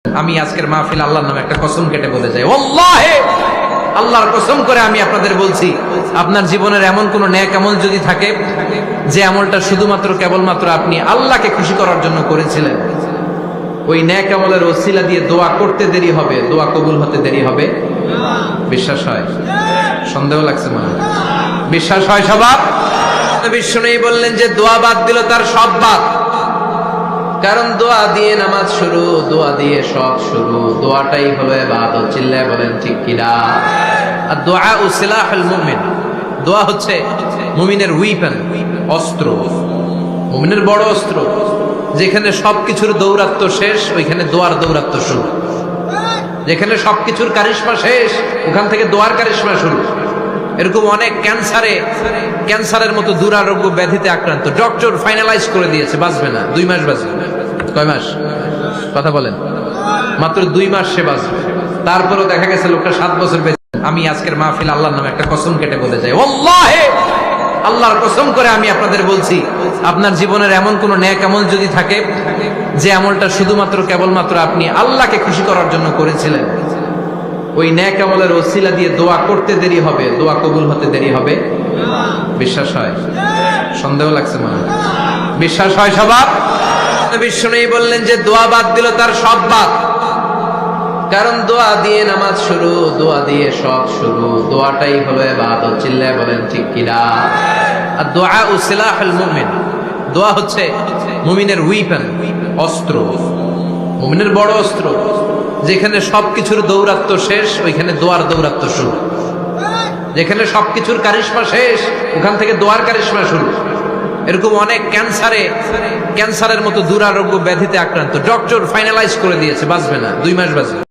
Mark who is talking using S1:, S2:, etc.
S1: আমি আজকের মাহফিল আল্লাহর নামে একটা কসম কেটে বলে যাই, ওয়াল্লাহি আল্লাহর কসম করে আমি আপনাদের বলছি, আপনার জীবনের এমন কোন নেক আমল যদি থাকে যে আমলটা শুধুমাত্র কেবলমাত্র আপনি আল্লাহকে খুশি করার জন্য করেছিলেন, ওই নেক আমলের ওসিলা দিয়ে দোয়া করতে দেরি হবে, দোয়া কবুল হতে দেরি হবে। বিশ্বাস হয়? সন্দেহ লাগছে মনে হয়? বিশ্বাস হয় সবার? বিষ্ণু বললেন যে দোয়া বাদ দিল তার সব বাদ, কারণ দোয়া দিয়ে নামাজ শুরু, দোয়া দিয়ে সব শুরু, দোয়াটাই হলো ইবাদত। চিল্লায় বলেন ঠিক কিনা? আর দোয়া সিলাহুল মুমিন, দোয়া হচ্ছে মুমিনের উইপেন, অস্ত্র, মুমিনের বড় অস্ত্র। যেখানে সবকিছুর দৌরাত্ম শেষ, ওইখানে দোয়ার দৌরাত্ম শুরু। যেখানে সবকিছুর কারিশমা শেষ, ওখান থেকে দোয়ার কারিশমা শুরু। এরকম অনেক ক্যান্সারের মতো দুরারোগ্য ব্যাধিতে আক্রান্ত, ডক্টর ফাইনালাইজ করে দিয়েছে বাঁচবে না, 2 মাস বাঁচবে। কয় মাস? কথা বলেন। মাত্র 2 মাস সে বাঁচবে, তারপরেও দেখা গেছে লোকটা 7 বছর বেঁচে। আমি আজকের মাহফিল আল্লাহর নামে একটা কসম কেটে বলে যাই, ওয়াল্লাহি আল্লাহর কসম করে আমি আপনাদের বলছি, আপনার জীবনের এমন কোন নেক আমল যদি থাকে যে আমলটা শুধুমাত্র কেবলমাত্র আপনি আল্লাহকে খুশি করার জন্য করেছিলেন, ওই নেক আমলের ওসিলা দিয়ে দোয়া করতে দেরি হবে, দোয়া কবুল হতে দেরি হবে। বিশ্বাস হয়? সন্দেহ লাগছে মনে হয়? বিশ্বাস হয় সবার? বিষ্ণু বললেন যে দোয়া বাদ দিল তার সব বাদ, কারণ দোয়া দিয়ে নামাজ শুরু, দোয়া দিয়ে সব শুরু, দোয়াটাই হলো ইবাদত। চিল্লায় বলেন ঠিক কিনা? আর দোয়া সিলাহুল মুমিন, দোয়া হচ্ছে মুমিনের উইপেন, অস্ত্র, মুমিনের বড় অস্ত্র। যেখানে সবকিছুর দৌরাত্ম শেষ, ওইখানে দোয়ার দৌরাত্ম শুরু। যেখানে সবকিছুর কারিশমা শেষ, ওখান থেকে দোয়ার কারিশমা শুরু। এরকম অনেক ক্যান্সারের মতো দুরারোগ্য ব্যাধিতে আক্রান্ত, ডক্টর ফাইনালাইজ করে দিয়েছে বাঁচবে না, 2 মাস বাঁচবে।